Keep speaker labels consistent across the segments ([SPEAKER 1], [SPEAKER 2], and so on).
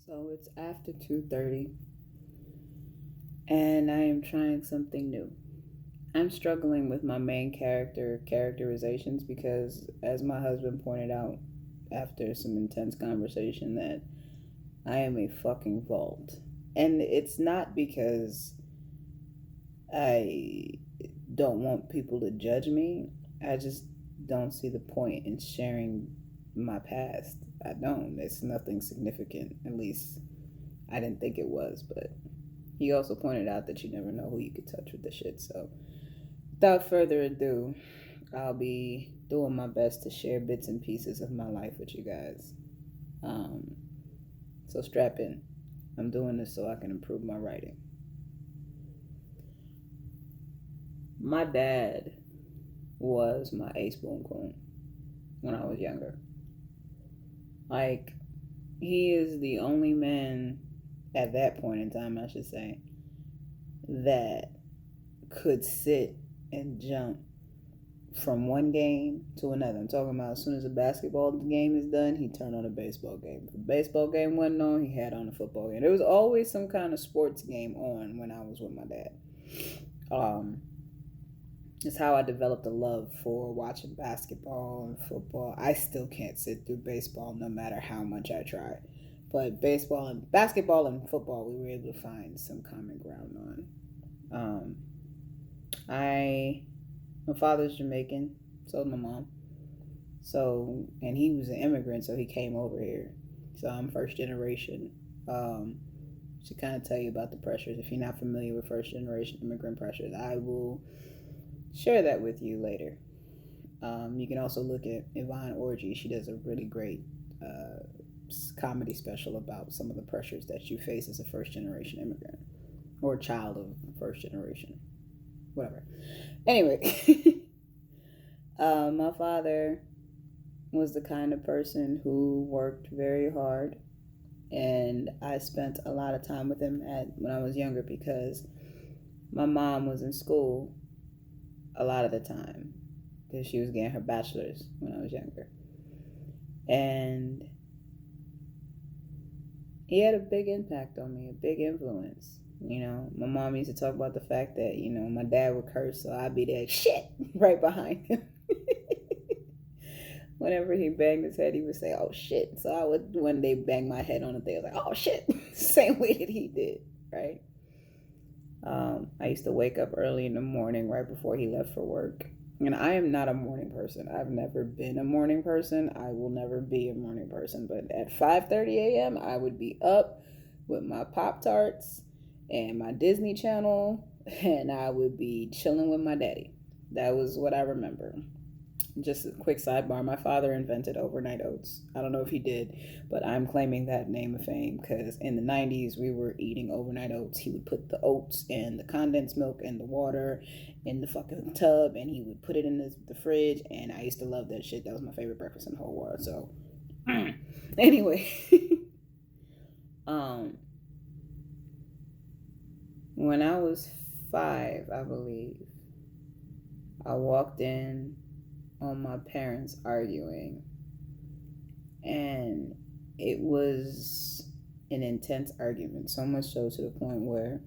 [SPEAKER 1] So it's after 2:30 and I am trying something new. I'm struggling with my main characterizations because as my husband pointed out after some intense conversation that I am a fucking vault. And it's not because I don't want people to judge me. I just don't see the point in sharing my past. I don't. It's nothing significant. At least I didn't think it was, but he also pointed out that you never know who you could touch with the shit. So, without further ado, I'll be doing my best to share bits and pieces of my life with you guys. Um, so, strap in. I'm doing this so I can improve my writing. My dad was my ace boon coon when I was younger. Like, he is the only man at that point in time, I should say, that could sit and jump from one game to another. I'm talking about as soon as a basketball game is done, he turned on a baseball game. If the baseball game wasn't on, he had on a football game. There was always some kind of sports game on when I was with my dad. Um, it's how I developed a love for watching basketball and football. I still can't sit through baseball no matter how much I try. But baseball and basketball and football, we were able to find some common ground on. Um, I My father's Jamaican, so is my mom. So, and he was an immigrant, so he came over here. So I'm first generation. Um, to kind of tell you about the pressures. If you're not familiar with first generation immigrant pressures, I will share that with you later. You can also look at Yvonne Orgy. She does a really great uh, comedy special about some of the pressures that you face as a first generation immigrant or a child of first generation, whatever. Anyway, my father was the kind of person who worked very hard, and I spent a lot of time with him when I was younger because my mom was in school a lot of the time because she was getting her bachelor's when I was younger, and he had a big impact on me, a big influence. My mom used to talk about the fact that my dad would curse, so I'd be there shit right behind him. Whenever he banged his head, he would say, "Oh shit!" So I would one day bang my head on the thing, like, "Oh shit!" Same way that he did, right? I used to wake up early in the morning, right before he left for work, and I am not a morning person. I've never been a morning person. I will never be a morning person. But at 5:30 a.m., I would be up with my Pop Tarts and my Disney Channel, and I would be chilling with my daddy. That was what I remember. Just a quick sidebar, my father invented overnight oats. I don't know if he did, but I'm claiming that name of fame because in the 90s we were eating overnight oats. He would put the oats and the condensed milk and the water in the fucking tub, and he would put it in the fridge, and I used to love that shit. That was my favorite breakfast in the whole world. So anyway, um when I was 5, I believe, I walked in on my parents arguing, and it was an intense argument, so much so to the point where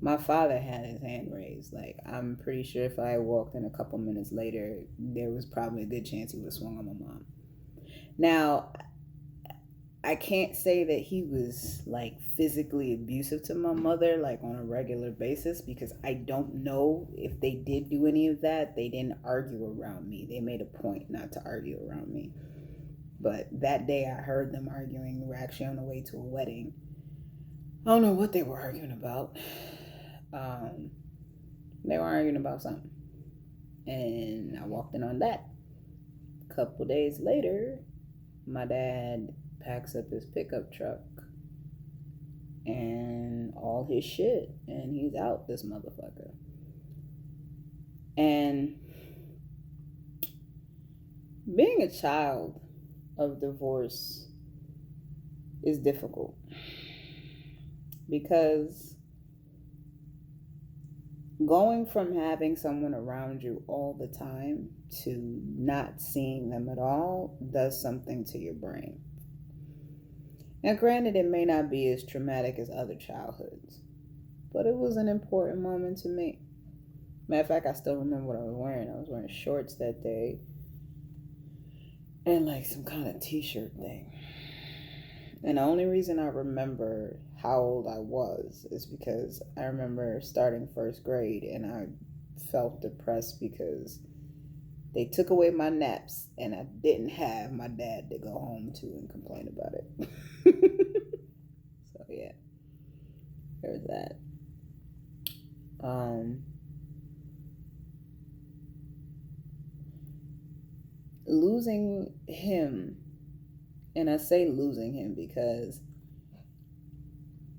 [SPEAKER 1] my father had his hand raised. Like, I'm pretty sure if I walked in a couple minutes later, there was probably a good chance he would have swung on my mom. Now, I can't say that he was like physically abusive to my mother like on a regular basis because I don't know if they did do any of that. They didn't argue around me. They made a point not to argue around me. But that day I heard them arguing. We were actually on the way to a wedding. I don't know what they were arguing about. Um, they were arguing about something. And I walked in on that. A couple days later, my dad packs up his pickup truck and all his shit, and he's out this motherfucker. And being a child of divorce is difficult because going from having someone around you all the time to not seeing them at all does something to your brain. Now, granted, it may not be as traumatic as other childhoods, but it was an important moment to me. Matter of fact, I still remember what I was wearing. I was wearing shorts that day and like some kind of t-shirt thing. And the only reason I remember how old I was is because I remember starting first grade and I felt depressed because they took away my naps and I didn't have my dad to go home to and complain about it. So yeah, there's that. Losing him, and I say losing him because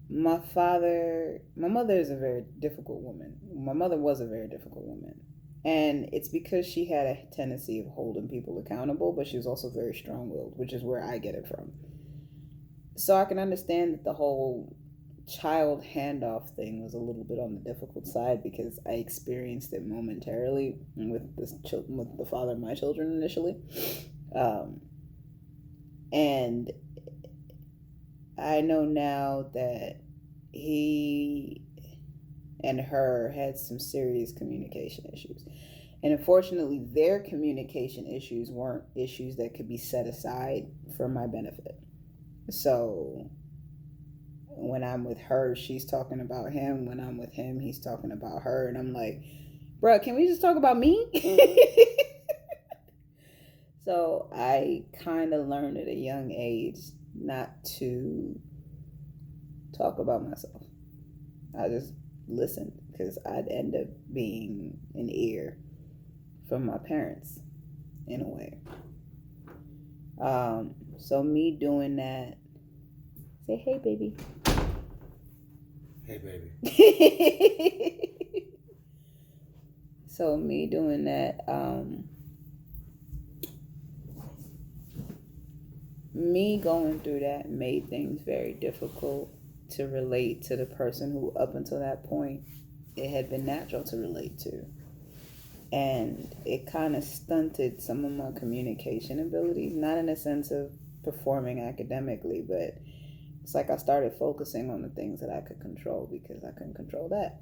[SPEAKER 1] my mother is a very difficult woman. My mother was a very difficult woman. And it's because she had a tendency of holding people accountable, but she was also very strong willed, which is where I get it from. So I can understand that the whole child handoff thing was a little bit on the difficult side because I experienced it momentarily with with the father of my children initially. And I know now that he and her had some serious communication issues. And unfortunately, their communication issues weren't issues that could be set aside for my benefit. So when I'm with her, she's talking about him. When I'm with him, he's talking about her. And I'm like, bro, can we just talk about me? So I kind of learned at a young age not to talk about myself. I just listened because I'd end up being an ear from my parents in a way. So me doing that, say, hey, baby.
[SPEAKER 2] Hey, baby.
[SPEAKER 1] So me doing that, me going through that made things very difficult to relate to the person who up until that point it had been natural to relate to. And it kind of stunted some of my communication abilities, not in a sense of performing academically, but it's like I started focusing on the things that I could control because I couldn't control that.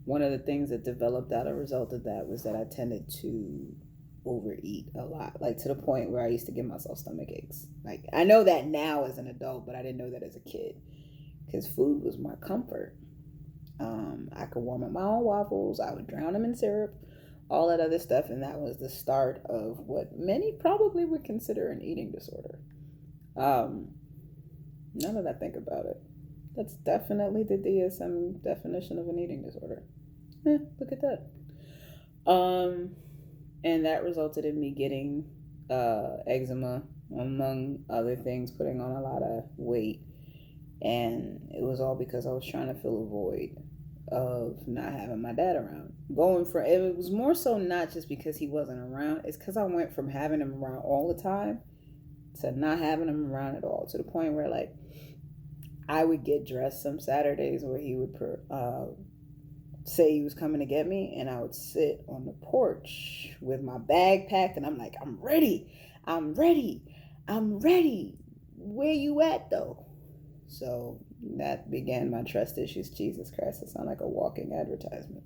[SPEAKER 1] One of the things that developed out a result of that was that I tended to overeat a lot, like to the point where I used to give myself stomach aches. Like I know that now as an adult, but I didn't know that as a kid because food was my comfort. I could warm up my own waffles. I would drown them in syrup, all that other stuff, and that was the start of what many probably would consider an eating disorder. Now that I think about it, that's definitely the DSM definition of an eating disorder. Look at that. And that resulted in me getting eczema, among other things, putting on a lot of weight. And it was all because I was trying to fill a void of not having my dad around. It was more so not just because he wasn't around, it's because I went from having him around all the time to not having him around at all, to the point where, like, I would get dressed some Saturdays where he would say he was coming to get me, and I would sit on the porch with my bag packed, and I'm like, I'm ready. Where you at, though? So that began my trust issues. Jesus Christ, it sounds like a walking advertisement.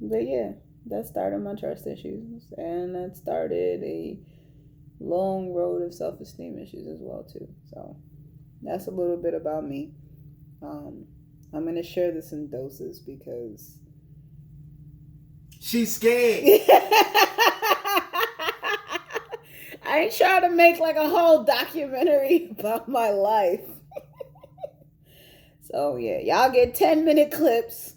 [SPEAKER 1] But yeah, that started my trust issues, and that started a long road of self-esteem issues as well too. So that's a little bit about me. I'm gonna share this in doses because
[SPEAKER 2] she's scared.
[SPEAKER 1] I ain't trying to make like a whole documentary about my life. So yeah, y'all get 10-minute clips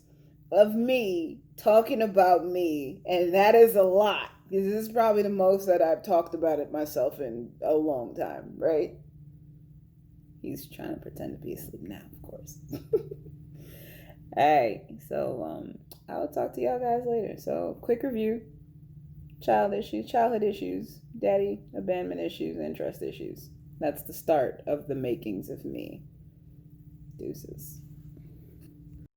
[SPEAKER 1] of me talking about me, and that is a lot. This is probably the most that I've talked about it myself in a long time, right? He's trying to pretend to be asleep now, of course. Alright, so I'll talk to y'all guys later. So quick review: childhood issues, daddy abandonment issues, and trust issues. That's the start of the makings of me. Deuces.